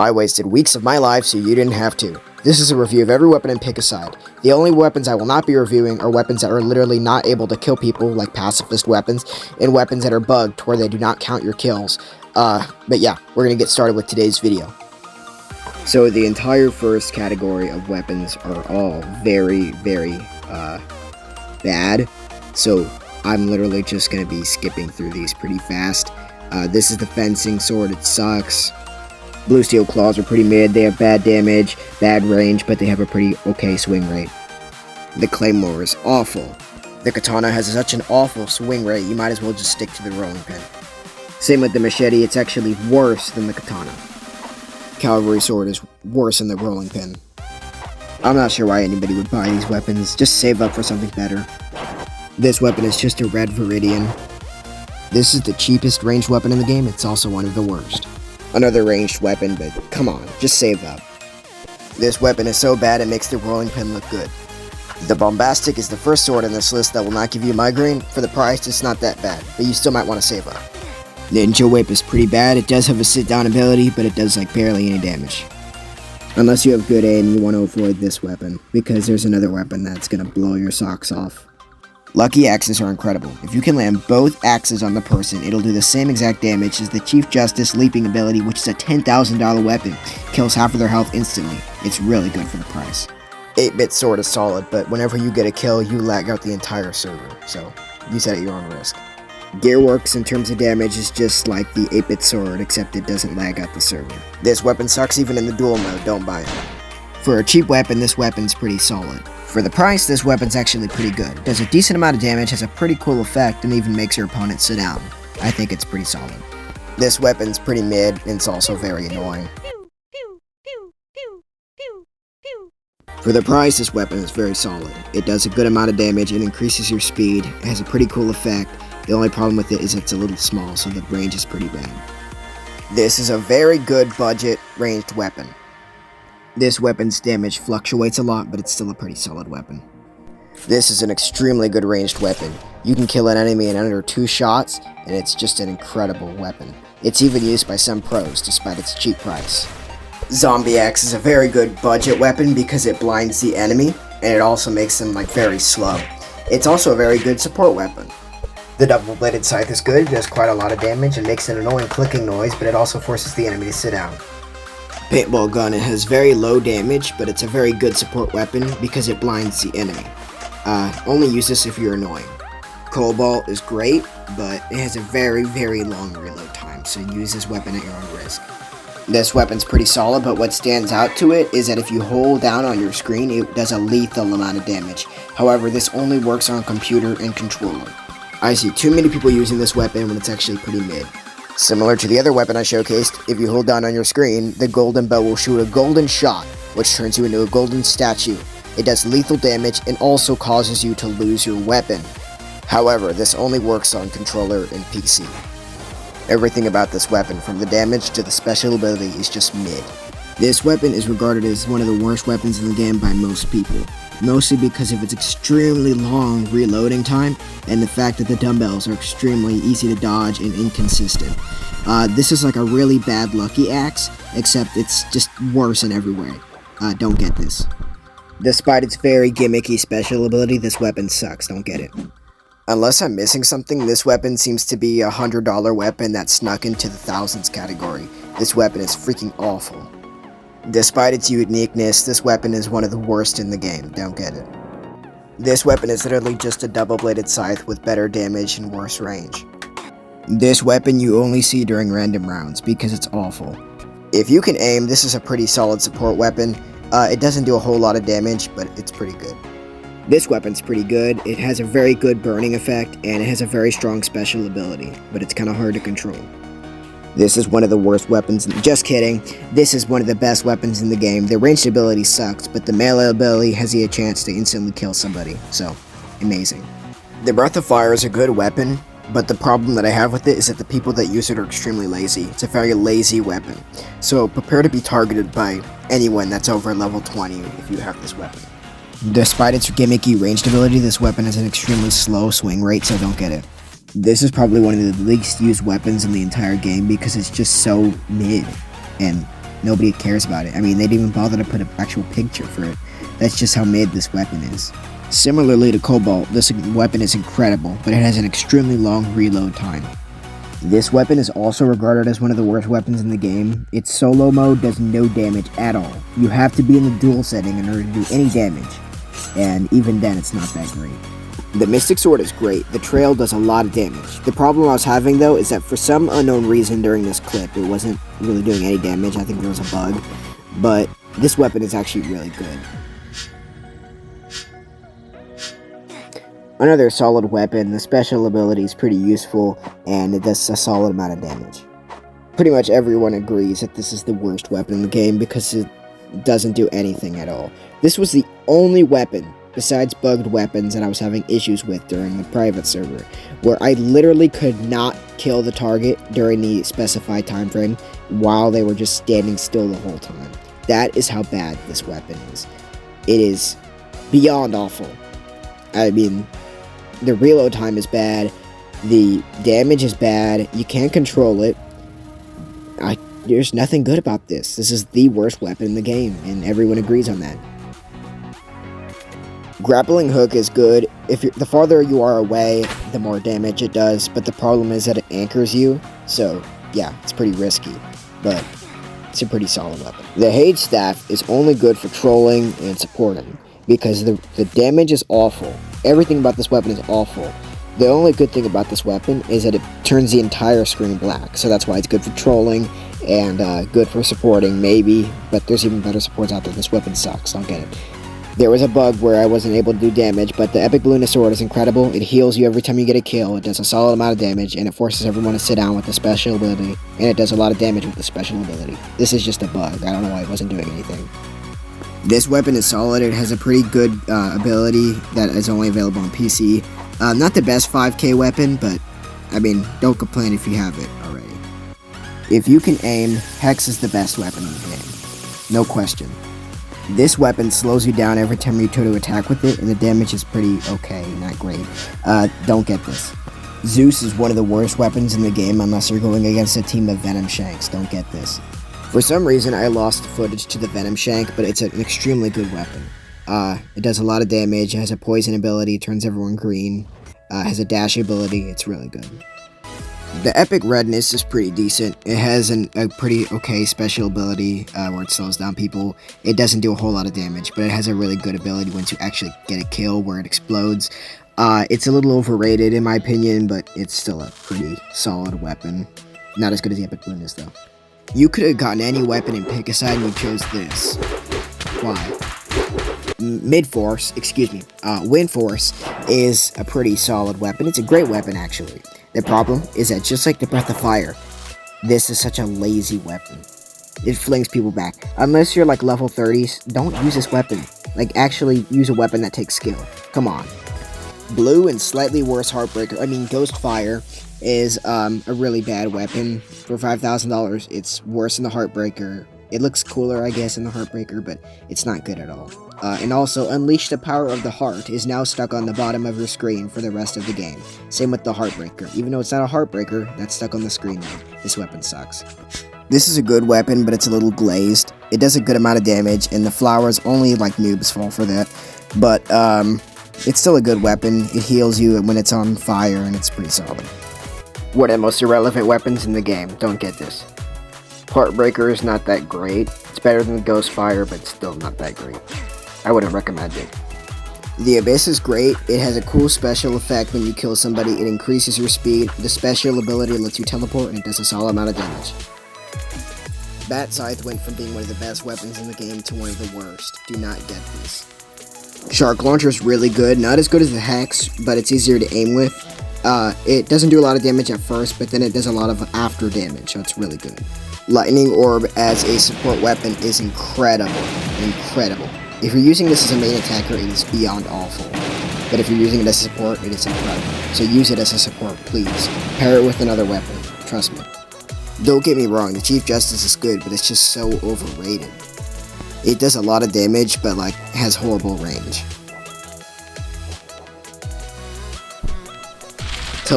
I wasted weeks of my life so you didn't have to. This is a review of every weapon in Pick a Side. The only weapons I will not be reviewing are weapons that are literally not able to kill people, like pacifist weapons, and weapons that are bugged to where they do not count your kills. But yeah, we're gonna get started with today's video. So the entire first category of weapons are all very, bad. So I'm literally just gonna be skipping through these pretty fast. This is the fencing sword, it sucks. Blue steel claws are pretty mid, they have bad damage, bad range, but they have a pretty okay swing rate. The claymore is awful. The katana has such an awful swing rate, you might as well just stick to the rolling pin. Same with the machete, it's actually worse than the katana. Cavalry sword is worse than the rolling pin. I'm not sure why anybody would buy these weapons, just save up for something better. This weapon is just a red Viridian. This is the cheapest ranged weapon in the game, it's also one of the worst. Another ranged weapon, but come on, just save up. This weapon is so bad it makes the rolling pin look good. The Bombastic is the first sword in this list that will not give you migraine. For the price, it's not that bad, but you still might want to save up. Ninja Whip is pretty bad, it does have a sit down ability, but it does like barely any damage. Unless you have good aim, you want to avoid this weapon, because there's another weapon that's going to blow your socks off. Lucky axes are incredible. If you can land both axes on the person, it'll do the same exact damage as the Chief Justice leaping ability, which is a $10,000 weapon. Kills half of their health instantly. It's really good for the price. 8-bit sword is solid, but whenever you get a kill, you lag out the entire server, so use that at your own risk. Gearworks in terms of damage is just like the 8-bit sword, except it doesn't lag out the server. This weapon sucks even in the duel mode, don't buy it. For a cheap weapon, this weapon's pretty solid. For the price, this weapon's actually pretty good. It does a decent amount of damage, has a pretty cool effect, and even makes your opponent sit down. I think it's pretty solid. This weapon's pretty mid, and it's also very annoying. For the price, this weapon is very solid. It does a good amount of damage, it increases your speed, it has a pretty cool effect. The only problem with it is it's a little small, so the range is pretty bad. This is a very good budget ranged weapon. This weapon's damage fluctuates a lot, but it's still a pretty solid weapon. This is an extremely good ranged weapon. You can kill an enemy in under 2 shots, and it's just an incredible weapon. It's even used by some pros, despite its cheap price. Zombie Axe is a very good budget weapon because it blinds the enemy, and it also makes them very slow. It's also a very good support weapon. The double-bladed scythe is good, it does quite a lot of damage, and makes an annoying clicking noise, but it also forces the enemy to sit down. Paintball gun, it has very low damage, but it's a very good support weapon because it blinds the enemy. Only use this if you're annoying. Cobalt is great, but it has a very long reload time, so use this weapon at your own risk. This weapon's pretty solid, but what stands out to it is that if you hold down on your screen, it does a lethal amount of damage. However, this only works on computer and controller. I see too many people using this weapon when it's actually pretty mid. Similar to the other weapon I showcased, if you hold down on your screen, the golden bow will shoot a golden shot, which turns you into a golden statue. It does lethal damage and also causes you to lose your weapon. However, this only works on controller and PC. Everything about this weapon, from the damage to the special ability, is just mid. This weapon is regarded as one of the worst weapons in the game by most people, mostly because of its extremely long reloading time and the fact that the dumbbells are extremely easy to dodge and inconsistent. This is like a really bad lucky axe, except it's just worse in every way. Don't get this. Despite its very gimmicky special ability, this weapon sucks, don't get it. Unless I'm missing something, this weapon seems to be a $100 weapon that snuck into the thousands category. This weapon is freaking awful. Despite its uniqueness, this weapon is one of the worst in the game, don't get it. This weapon is literally just a double-bladed scythe with better damage and worse range. This weapon you only see during random rounds because it's awful. If you can aim, this is a pretty solid support weapon. It doesn't do a whole lot of damage, but it's pretty good. This weapon's pretty good, it has a very good burning effect, and it has a very strong special ability, but it's kinda hard to control. This is one of the worst weapons, just kidding, this is one of the best weapons in the game. The ranged ability sucks, but the melee ability has a chance to instantly kill somebody, so, amazing. The Breath of Fire is a good weapon, but the problem that I have with it is that the people that use it are extremely lazy. It's a very lazy weapon, so prepare to be targeted by anyone that's over level 20 if you have this weapon. Despite its gimmicky ranged ability, this weapon has an extremely slow swing rate, so don't get it. This is probably one of the least used weapons in the entire game because it's just so mid, and nobody cares about it. I mean, they didn't even bother to put an actual picture for it. That's just how mid this weapon is. Similarly to Cobalt, this weapon is incredible, but it has an extremely long reload time. This weapon is also regarded as one of the worst weapons in the game. Its solo mode does no damage at all. You have to be in the dual setting in order to do any damage, and even then it's not that great. The Mystic Sword is great. The trail does a lot of damage. The problem I was having though is that for some unknown reason during this clip it wasn't really doing any damage. I think there was a bug, but this weapon is actually really good. Another solid weapon, the special ability is pretty useful, and it does a solid amount of damage. Pretty much everyone agrees that this is the worst weapon in the game because it doesn't do anything at all. This was the only weapon, besides bugged weapons, that I was having issues with during the private server, where I literally could not kill the target during the specified time frame while they were just standing still the whole time. That is how bad this weapon is. It is beyond awful. I mean, the reload time is bad, the damage is bad, you can't control it. There's nothing good about this. This is the worst weapon in the game, and everyone agrees on that. Grappling hook is good. The farther you are away, the more damage it does, but the problem is that it anchors you, so yeah, it's pretty risky, but it's a pretty solid weapon. The Hate Staff is only good for trolling and supporting, because the damage is awful. Everything about this weapon is awful. The only good thing about this weapon is that it turns the entire screen black, so that's why it's good for trolling and good for supporting, maybe, but there's even better supports out there. This weapon sucks, don't get it. There was a bug where I wasn't able to do damage, but the Epic Balloonist Sword is incredible. It heals you every time you get a kill, it does a solid amount of damage, and it forces everyone to sit down with the special ability, and it does a lot of damage with the special ability. This is just a bug, I don't know why it wasn't doing anything. This weapon is solid. It has a pretty good ability that is only available on PC. Not the best 5k weapon, but I mean, don't complain if you have it already. If you can aim, Hex is the best weapon in the game. No question. This weapon slows you down every time you try to attack with it, and the damage is pretty okay, not great. Don't get this. Zeus is one of the worst weapons in the game unless you're going against a team of Venom Shanks. Don't get this. For some reason, I lost footage to the Venom Shank, but it's an extremely good weapon. It does a lot of damage, it has a poison ability, turns everyone green, has a dash ability, it's really good. The Epic Redness is pretty decent. It has a pretty okay special ability where it slows down people. It doesn't do a whole lot of damage, but it has a really good ability once you actually get a kill where it explodes. It's a little overrated in my opinion, but it's still a pretty solid weapon. Not as good as the Epic Balloonist though. You could have gotten any weapon and pick a side and you chose this. Why? Wind Force is a pretty solid weapon. It's a great weapon actually. The problem is that just like the Breath of Fire, this is such a lazy weapon. It flings people back. Unless you're like level 30s, don't use this weapon. Like actually use a weapon that takes skill. Come on. Blue and slightly worse Ghost Fire is a really bad weapon. For $5,000, it's worse than the Heartbreaker. It looks cooler, I guess, than the Heartbreaker, but it's not good at all. And also, Unleash the Power of the Heart is now stuck on the bottom of your screen for the rest of the game. Same with the Heartbreaker. Even though it's not a Heartbreaker, that's stuck on the screen now. This weapon sucks. This is a good weapon, but it's a little glazed. It does a good amount of damage, and the flowers, only like noobs fall for that. But it's still a good weapon. It heals you when it's on fire, and it's pretty solid. One of the most irrelevant weapons in the game, don't get this. Heartbreaker is not that great. It's better than Ghost Fire, but still not that great. I wouldn't recommend it. The Abyss is great. It has a cool special effect when you kill somebody. It increases your speed. The special ability lets you teleport, and it does a solid amount of damage. Bat Scythe went from being one of the best weapons in the game to one of the worst. Do not get this. Shark Launcher is really good. Not as good as the Hex, but it's easier to aim with. It doesn't do a lot of damage at first, but then it does a lot of after damage, so it's really good. Lightning Orb as a support weapon is incredible. Incredible. If you're using this as a main attacker, it is beyond awful. But if you're using it as a support, it is incredible. So use it as a support, please. Pair it with another weapon. Trust me. Don't get me wrong, the Chief Justice is good, but it's just so overrated. It does a lot of damage, but like has horrible range.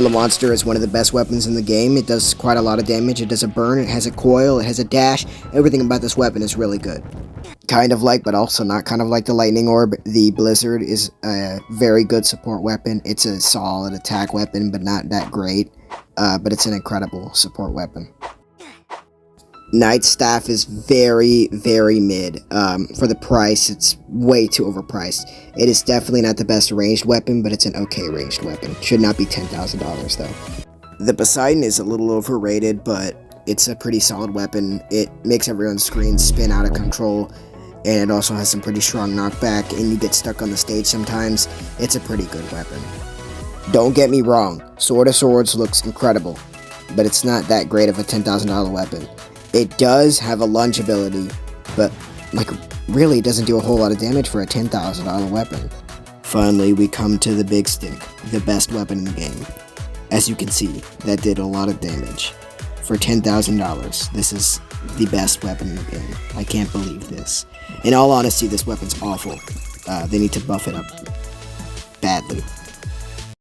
Monster is one of the best weapons in the game. It does quite a lot of damage. It does a burn, it has a coil, it has a dash. Everything about this weapon is really good. Kind of like, but also not kind of like the Lightning Orb, the Blizzard is a very good support weapon. It's a solid attack weapon, but not that great. But it's an incredible support weapon. Knight's Staff is very, very mid. For the price, it's way too overpriced. It is definitely not the best ranged weapon, but it's an okay ranged weapon. Should not be $10,000 though. The Poseidon is a little overrated, but it's a pretty solid weapon. It makes everyone's screen spin out of control, and it also has some pretty strong knockback, and you get stuck on the stage sometimes. It's a pretty good weapon. Don't get me wrong, Sword of Swords looks incredible, but it's not that great of a $10,000 weapon. It does have a lunge ability, but like really it doesn't do a whole lot of damage for a $10,000 weapon. Finally, we come to the Big Stick, the best weapon in the game. As you can see, that did a lot of damage. For $10,000, this is the best weapon in the game. I can't believe this. In all honesty, this weapon's awful. They need to buff it up.